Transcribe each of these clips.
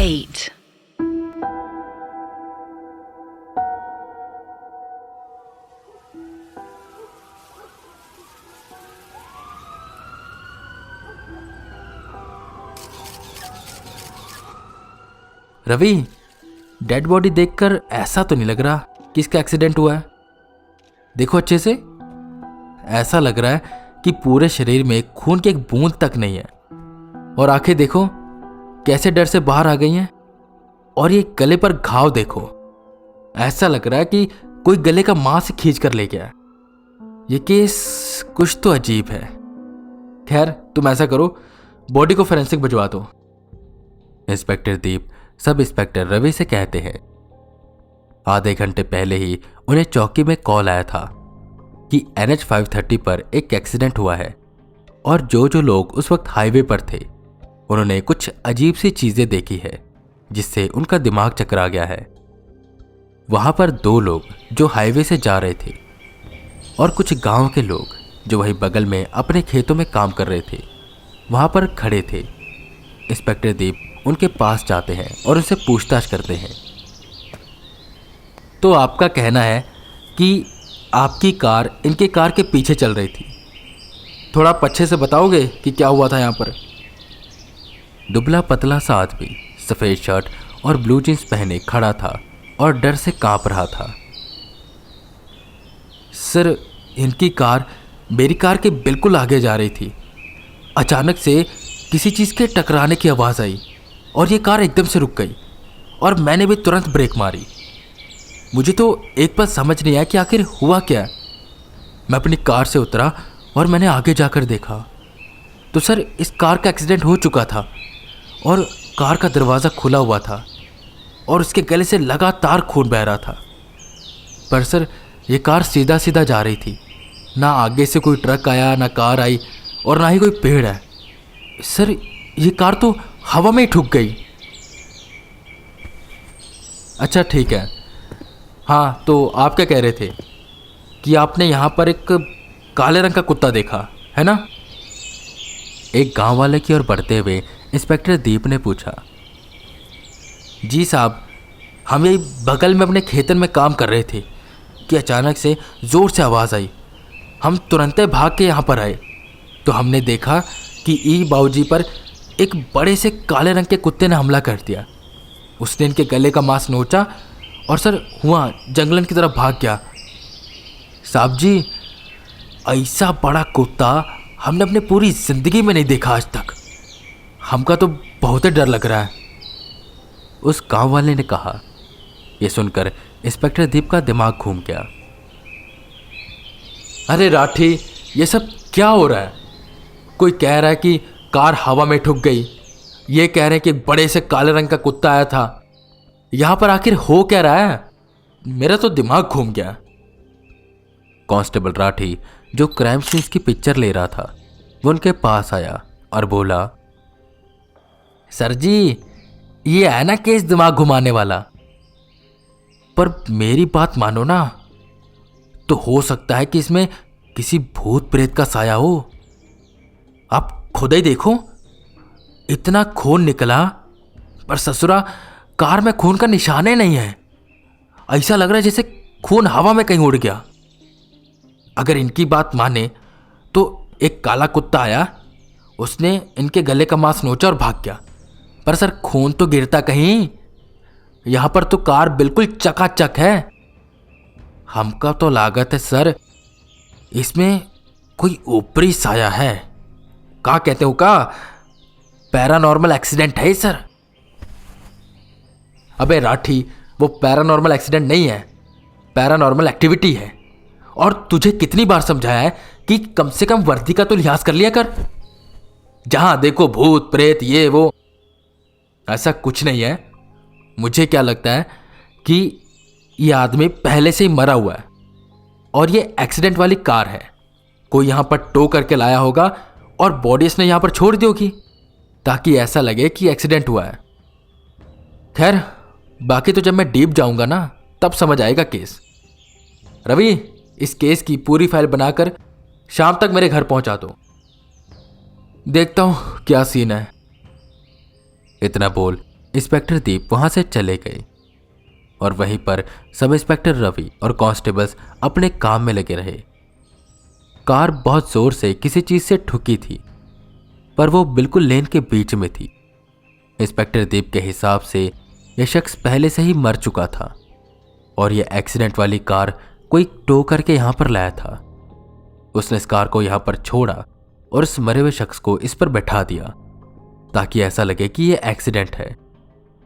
8. Ravi, dead body देखकर ऐसा तो नहीं लग रहा कि इसका एक्सीडेंट हुआ है। देखो अच्छे से, ऐसा लग रहा है कि पूरे शरीर में खून की एक बूंद तक नहीं है। और आंखें देखो कैसे डर से बाहर आ गई हैं। और ये गले पर घाव देखो, ऐसा लग रहा है कि कोई गले का मांस खींच कर ले गया। ये केस कुछ तो अजीब है। खैर, तुम ऐसा करो, बॉडी को फोरेंसिक भिजवा दो। इंस्पेक्टर दीप सब इंस्पेक्टर रवि से कहते हैं। आधे घंटे पहले ही उन्हें चौकी में कॉल आया था कि NH 530 पर एक एक्सीडेंट हुआ है और जो लोग उस वक्त हाईवे पर थे उन्होंने कुछ अजीब सी चीजें देखी है जिससे उनका दिमाग चकरा गया है। वहां पर 2 लोग जो हाईवे से जा रहे थे और कुछ गांव के लोग जो वहीं बगल में अपने खेतों में काम कर रहे थे वहां पर खड़े थे। इंस्पेक्टर दीप उनके पास जाते हैं और उनसे पूछताछ करते हैं। तो आपका कहना है कि आपकी कार इनके कार के पीछे चल रही थी। थोड़ा अच्छे से बताओगे कि क्या हुआ था यहाँ पर? दुबला पतला सा आदमी सफ़ेद शर्ट और ब्लू जींस पहने खड़ा था और डर से कांप रहा था। सर, इनकी कार मेरी कार के बिल्कुल आगे जा रही थी। अचानक से किसी चीज़ के टकराने की आवाज़ आई और ये कार एकदम से रुक गई और मैंने भी तुरंत ब्रेक मारी। मुझे तो एक पल समझ नहीं आया कि आखिर हुआ क्या। मैं अपनी कार से उतरा और मैंने आगे जाकर देखा तो सर, इस कार का एक्सीडेंट हो चुका था और कार का दरवाज़ा खुला हुआ था और उसके गले से लगातार खून बह रहा था। पर सर, ये कार सीधा सीधा जा रही थी। ना आगे से कोई ट्रक आया, ना कार आई और ना ही कोई पेड़ है। सर, ये कार तो हवा में ही ठुक गई। अच्छा ठीक है। हाँ, तो आप क्या कह रहे थे कि आपने यहाँ पर एक काले रंग का कुत्ता देखा है ना? एक गांव वाले की ओर बढ़ते हुए इंस्पेक्टर दीप ने पूछा। जी साहब, हम यही बगल में अपने खेतन में काम कर रहे थे कि अचानक से ज़ोर से आवाज़ आई। हम तुरंत भाग के यहाँ पर आए तो हमने देखा कि ई बाबूजी पर एक बड़े से काले रंग के कुत्ते ने हमला कर दिया। उसने इनके गले का मांस नोचा और सर हुआ जंगलन की तरफ भाग गया। साहब जी, ऐसा बड़ा कुत्ता हमने अपने पूरी ज़िंदगी में नहीं देखा आज तक। हमका तो बहुत डर लग रहा है, उस गांव वाले ने कहा। यह सुनकर इंस्पेक्टर दीप का दिमाग घूम गया। अरे राठी, ये सब क्या हो रहा है? कोई कह रहा है कि कार हवा में ठुक गई, ये कह रहे हैं कि बड़े से काले रंग का कुत्ता आया था। यहां पर आखिर हो क्या रहा है? मेरा तो दिमाग घूम गया। कांस्टेबल राठी जो क्राइम सीन्स की पिक्चर ले रहा था वो उनके पास आया और बोला, सर जी, ये है ना केस दिमाग घुमाने वाला। पर मेरी बात मानो ना, तो हो सकता है कि इसमें किसी भूत प्रेत का साया हो। आप खुद ही देखो, इतना खून निकला पर ससुरा कार में खून का निशान ही नहीं है। ऐसा लग रहा है जैसे खून हवा में कहीं उड़ गया। अगर इनकी बात माने तो एक काला कुत्ता आया, उसने इनके गले का मांस नोचा और भाग गया। पर सर, खून तो गिरता कहीं। यहां पर तो कार बिल्कुल चकाचक है। हमका तो लागत है सर, इसमें कोई ऊपरी साया है। क्या कहते हो? का पैरानॉर्मल एक्सीडेंट है सर। अबे राठी, वो पैरानॉर्मल एक्सीडेंट नहीं है, पैरानॉर्मल एक्टिविटी है। और तुझे कितनी बार समझाया है कि कम से कम वर्दी का तो लिहाज कर लिया कर। जहां देखो भूत प्रेत ये वो, ऐसा कुछ नहीं है। मुझे क्या लगता है कि ये आदमी पहले से ही मरा हुआ है और ये एक्सीडेंट वाली कार है। कोई यहां पर टो करके लाया होगा और बॉडी इसने यहां पर छोड़ दी होगी ताकि ऐसा लगे कि एक्सीडेंट हुआ है। खैर, बाकी तो जब मैं डीप जाऊंगा ना तब समझ आएगा केस। रवि, इस केस की पूरी फाइल बनाकर शाम तक मेरे घर पहुंचा दो। देखता हूं क्या सीन है। इतना बोल इंस्पेक्टर दीप वहां से चले गए और वहीं पर सब इंस्पेक्टर रवि और कांस्टेबल्स अपने काम में लगे रहे। कार बहुत जोर से किसी चीज से ठुकी थी, पर वो बिल्कुल लेन के बीच में थी। इंस्पेक्टर दीप के हिसाब से यह शख्स पहले से ही मर चुका था और यह एक्सीडेंट वाली कार कोई टो करके यहां पर लाया था। उसने इस कार को यहां पर छोड़ा और उस मरे हुए शख्स को इस पर बैठा दिया ताकि ऐसा लगे कि यह एक्सीडेंट है।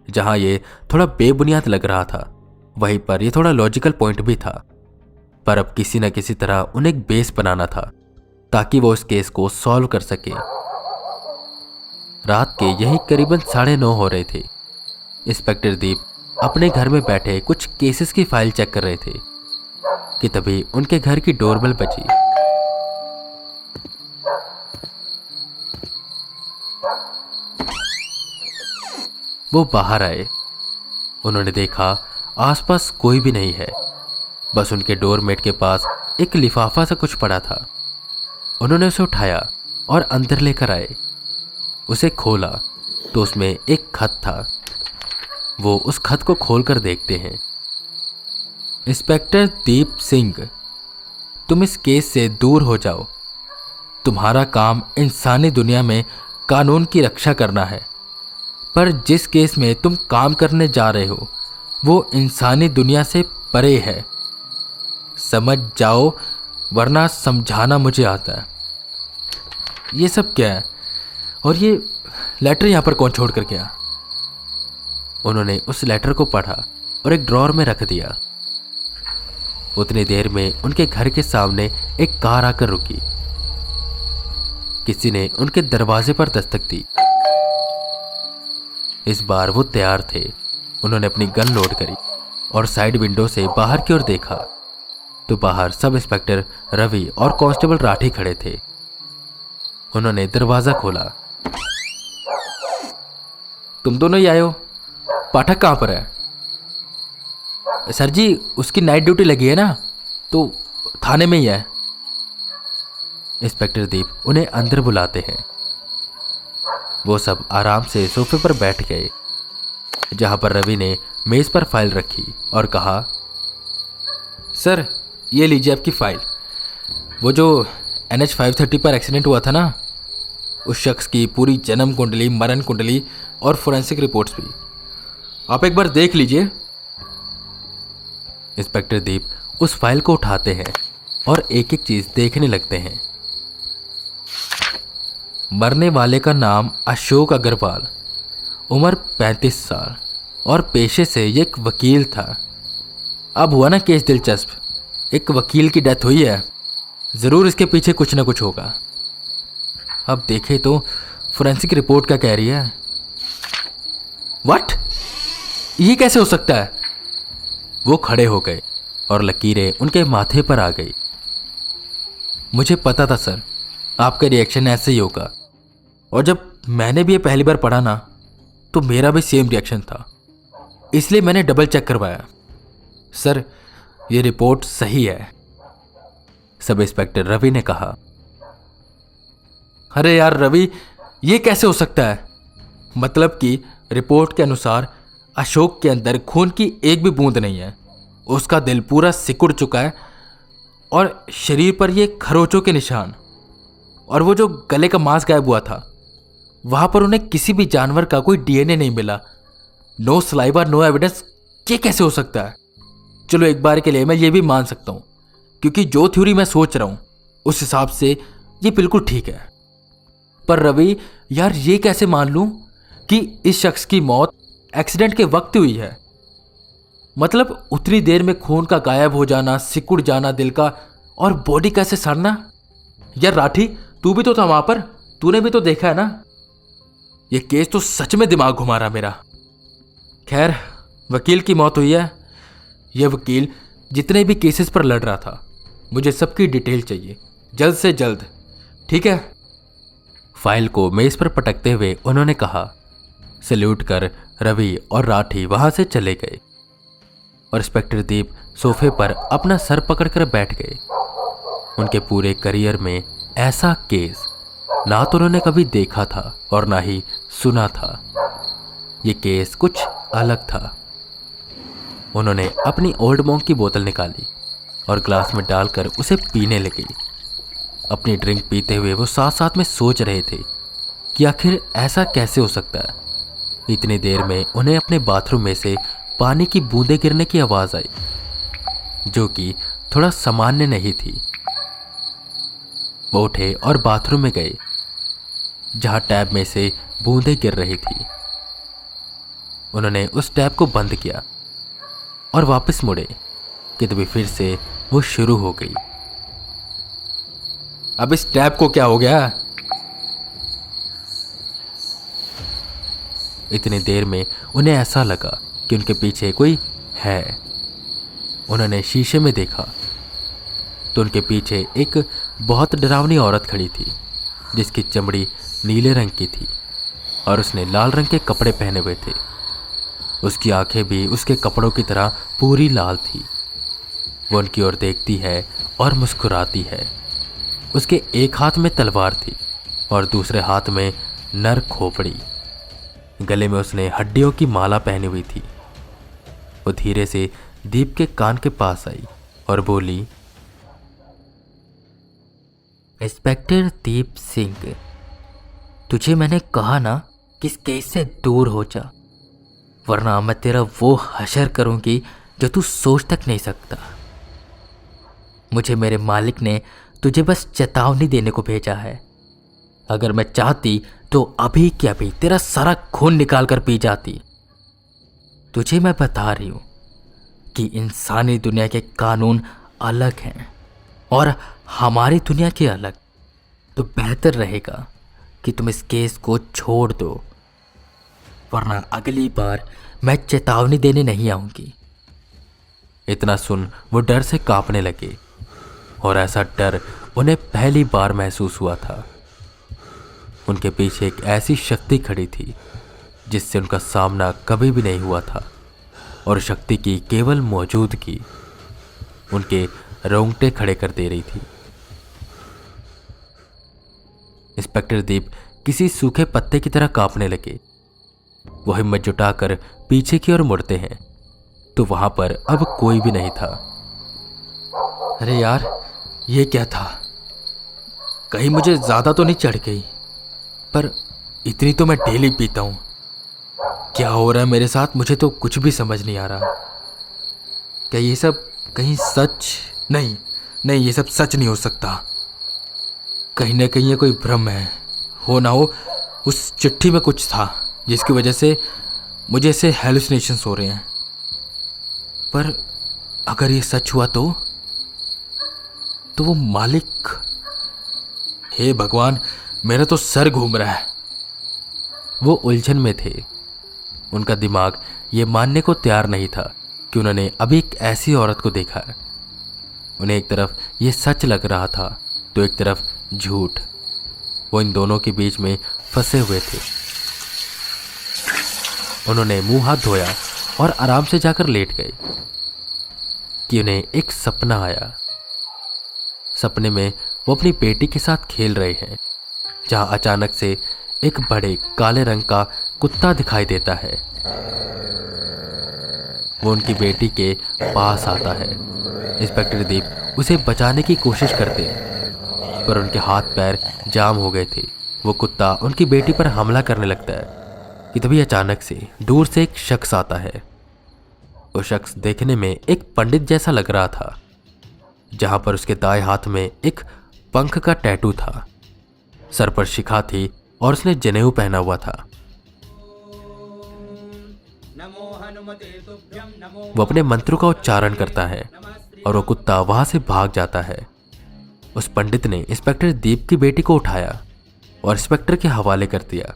जहां ये थोड़ा बेबुनियाद लग रहा था, वहीं पर यह थोड़ा लॉजिकल पॉइंट भी था, पर अब किसी न किसी तरह उन्हें एक बेस बनाना था ताकि वो इस केस को सॉल्व कर सके। रात के यही करीबन 9:30 हो रहे थे। इंस्पेक्टर दीप अपने घर में बैठे कुछ केसेस की फाइल चेक कर रहे थे कि तभी उनके घर की डोरबेल बजी। वो बाहर आए। उन्होंने देखा आसपास कोई भी नहीं है, बस उनके डोरमेट के पास एक लिफाफा सा कुछ पड़ा था। उन्होंने उसे उठाया और अंदर लेकर आए। उसे खोला तो उसमें एक खत था। वो उस खत को खोलकर देखते हैं। इंस्पेक्टर दीप सिंह, तुम इस केस से दूर हो जाओ। तुम्हारा काम इंसानी दुनिया में कानून की रक्षा करना है, पर जिस केस में तुम काम करने जा रहे हो वो इंसानी दुनिया से परे है। समझ जाओ, वरना समझाना मुझे आता है। ये सब क्या है और ये लेटर यहां पर कौन छोड़ कर गया? उन्होंने उस लेटर को पढ़ा और एक ड्रॉअर में रख दिया। उतनी देर में उनके घर के सामने एक कार आकर रुकी। किसी ने उनके दरवाजे पर दस्तक दी। इस बार वो तैयार थे। उन्होंने अपनी गन लोड करी और साइड विंडो से बाहर की ओर देखा तो बाहर सब इंस्पेक्टर रवि और कांस्टेबल राठी खड़े थे। उन्होंने दरवाजा खोला। तुम दोनों ही आए हो? पाठक कहां पर है? सर जी, उसकी नाइट ड्यूटी लगी है ना, तो थाने में ही है। इंस्पेक्टर दीप उन्हें अंदर बुलाते हैं। वो सब आराम से सोफे पर बैठ गए, जहां पर रवि ने मेज पर फाइल रखी और कहा, सर ये लीजिए आपकी फाइल। वो जो NH 530 पर एक्सीडेंट हुआ था ना, उस शख्स की पूरी जन्म कुंडली, मरण कुंडली और फोरेंसिक रिपोर्ट्स भी आप एक बार देख लीजिए। इंस्पेक्टर दीप उस फाइल को उठाते हैं और एक एक चीज देखने लगते हैं। मरने वाले का नाम अशोक अग्रवाल, उम्र 35 साल और पेशे से ये एक वकील था। अब हुआ ना केस दिलचस्प, एक वकील की डेथ हुई है, जरूर इसके पीछे कुछ ना कुछ होगा। अब देखे तो फोरेंसिक रिपोर्ट क्या कह रही है। व्हाट? ये कैसे हो सकता है? वो खड़े हो गए और लकीरें उनके माथे पर आ गई। मुझे पता था सर, आपका रिएक्शन ऐसे ही होगा, और जब मैंने भी ये पहली बार पढ़ा ना तो मेरा भी सेम रिएक्शन था, इसलिए मैंने डबल चेक करवाया। सर ये रिपोर्ट सही है, सब इंस्पेक्टर रवि ने कहा। अरे यार रवि, ये कैसे हो सकता है? मतलब कि रिपोर्ट के अनुसार अशोक के अंदर खून की एक भी बूंद नहीं है, उसका दिल पूरा सिकुड़ चुका है और शरीर पर ये खरोचों के निशान, और वो जो गले का मांस गायब हुआ था वहां पर उन्हें किसी भी जानवर का कोई DNA नहीं मिला। No saliva, no evidence. ये कैसे हो सकता है? चलो एक बार के लिए मैं ये भी मान सकता हूं, क्योंकि जो थ्योरी मैं सोच रहा हूं उस हिसाब से ये बिल्कुल ठीक है। पर रवि यार, ये कैसे मान लूं कि इस शख्स की मौत एक्सीडेंट के वक्त हुई है? मतलब उतनी देर में खून का गायब हो जाना, सिकुड़ जाना दिल का, और बॉडी कैसे सड़ना? यार राठी, तू भी तो था वहां पर, तूने भी तो देखा है ना। ये केस तो सच में दिमाग घुमा रहा मेरा। खैर, वकील की मौत हुई है। यह वकील जितने भी केसेस पर लड़ रहा था, मुझे सबकी डिटेल चाहिए, जल्द से जल्द, ठीक है? फाइल को मेज पर पटकते हुए उन्होंने कहा। सैल्यूट कर रवि और राठी वहां से चले गए और इंस्पेक्टर दीप सोफे पर अपना सर पकड़कर बैठ गए। उनके पूरे करियर में ऐसा केस ना तो उन्होंने कभी देखा था और ना ही सुना था। ये केस कुछ अलग था। उन्होंने अपनी ओल्ड मॉन्क की बोतल निकाली और ग्लास में डालकर उसे पीने लगी। अपनी ड्रिंक पीते हुए वो साथ साथ में सोच रहे थे कि आखिर ऐसा कैसे हो सकता है। इतनी देर में उन्हें अपने बाथरूम में से पानी की बूंदें गिरने की आवाज़ आई, जो कि थोड़ा सामान्य नहीं थी। वो उठे और बाथरूम में गए, जहां टैब में से बूंदें गिर रही थी। उन्होंने उस टैब को बंद किया और वापस मुड़े कि तभी फिर से वो शुरू हो गई। अब इस टैब को क्या हो गया? इतनी देर में उन्हें ऐसा लगा कि उनके पीछे कोई है। उन्होंने शीशे में देखा तो उनके पीछे एक बहुत डरावनी औरत खड़ी थी, जिसकी चमड़ी नीले रंग की थी और उसने लाल रंग के कपड़े पहने हुए थे। उसकी आंखें भी उसके कपड़ों की तरह पूरी लाल थी। वो उनकी ओर देखती है और मुस्कुराती है। उसके एक हाथ में तलवार थी और दूसरे हाथ में नर खोपड़ी। गले में उसने हड्डियों की माला पहनी हुई थी। वो धीरे से दीप के कान के पास आई और बोली, इंस्पेक्टर दीप सिंह, तुझे मैंने कहा ना कि इस केस से दूर हो जा, वरना मैं तेरा वो हशर करूंगी जो तू सोच तक नहीं सकता। मुझे मेरे मालिक ने तुझे बस चेतावनी देने को भेजा है। अगर मैं चाहती तो अभी के अभी तेरा सारा खून निकाल कर पी जाती। तुझे मैं बता रही हूं कि इंसानी दुनिया के कानून अलग हैं और हमारी दुनिया के अलग। तो बेहतर रहेगा कि तुम इस केस को छोड़ दो, वरना अगली बार मैं चेतावनी देने नहीं आऊंगी। इतना सुन वो डर से कांपने लगे और ऐसा डर उन्हें पहली बार महसूस हुआ था। उनके पीछे एक ऐसी शक्ति खड़ी थी जिससे उनका सामना कभी भी नहीं हुआ था, और शक्ति की केवल मौजूदगी उनके रोंगटे खड़े कर दे रही थी। इंस्पेक्टर दीप किसी सूखे पत्ते की तरह कांपने लगे। वो हिम्मत जुटाकर पीछे की ओर मुड़ते हैं तो वहां पर अब कोई भी नहीं था। अरे यार, ये क्या था? कहीं मुझे ज्यादा तो नहीं चढ़ गई? पर इतनी तो मैं डेली पीता हूं। क्या हो रहा है मेरे साथ? मुझे तो कुछ भी समझ नहीं आ रहा। क्या ये सब कहीं सच? नहीं नहीं, ये सब सच नहीं हो सकता। कहीं ना कहीं ये कोई भ्रम है। हो ना हो उस चिट्ठी में कुछ था जिसकी वजह से मुझे ऐसे हेलुसिनेशंस हो रहे हैं। पर अगर ये सच हुआ तो वो मालिक, हे भगवान, मेरा तो सर घूम रहा है। वो उलझन में थे। उनका दिमाग ये मानने को तैयार नहीं था कि उन्होंने अभी एक ऐसी औरत को देखा है। उन्हें एक तरफ ये सच लग रहा था तो एक तरफ झूठ। वो इन दोनों के बीच में फंसे हुए थे। उन्होंने मुंह हाथ धोया और आराम से जाकर लेट गए कि उन्हें एक सपना आया। सपने में वो अपनी बेटी के साथ खेल रहे हैं, जहां अचानक से एक बड़े काले रंग का कुत्ता दिखाई देता है। वो उनकी बेटी के पास आता है। इंस्पेक्टर दीप उसे बचाने की कोशिश करते हैं, पर उनके हाथ पैर जाम हो गए थे। वो कुत्ता उनकी बेटी पर हमला करने लगता है कि तभी अचानक से दूर से एक शख्स आता है। वो शख्स देखने में एक पंडित जैसा लग रहा था, जहां पर उसके दाएं हाथ में एक पंख का टैटू था। सर पर शिखा थी और उसने जनेऊ पहना हुआ था। वो अपने मंत्रों का उच्चारण करता है और वो कुत्ता वहां से भाग जाता है। उस पंडित ने इंस्पेक्टर दीप की बेटी को उठाया और इंस्पेक्टर के हवाले कर दिया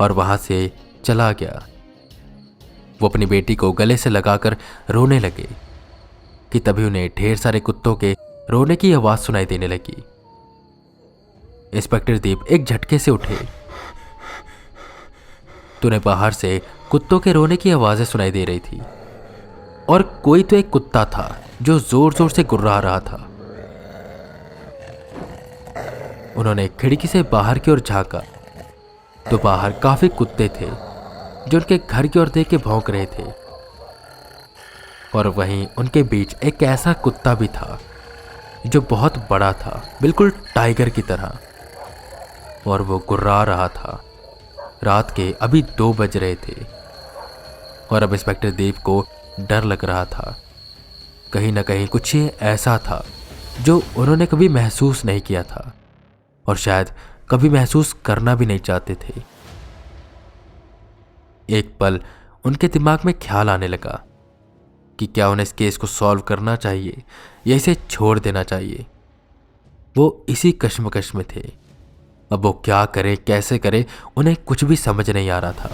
और वहां से चला गया। वो अपनी बेटी को गले से लगाकर रोने लगे कि तभी उन्हें ढेर सारे कुत्तों के रोने की आवाज सुनाई देने लगी। इंस्पेक्टर दीप एक झटके से उठे तो उन्हें बाहर से कुत्तों के रोने की आवाजें सुनाई दे रही थी, और कोई तो एक कुत्ता था जो जोर जोर से गुर्रा रहा था। उन्होंने खिड़की से बाहर की ओर झांका तो बाहर काफी कुत्ते थे जो उनके घर की ओर देख के भौंक रहे थे। और वहीं उनके बीच एक ऐसा कुत्ता भी था जो बहुत बड़ा था, बिल्कुल टाइगर की तरह, और वो गुर्रा रहा था। रात के अभी 2 बज रहे थे और अब इंस्पेक्टर देव को डर लग रहा था। कहीं ना कहीं कुछ ऐसा था जो उन्होंने कभी महसूस नहीं किया था और शायद कभी महसूस करना भी नहीं चाहते थे। एक पल उनके दिमाग में ख्याल आने लगा कि क्या उन्हें इस केस को सॉल्व करना चाहिए या इसे छोड़ देना चाहिए। वो इसी कश्मकश में थे। अब वो क्या करे, कैसे करे, उन्हें कुछ भी समझ नहीं आ रहा था।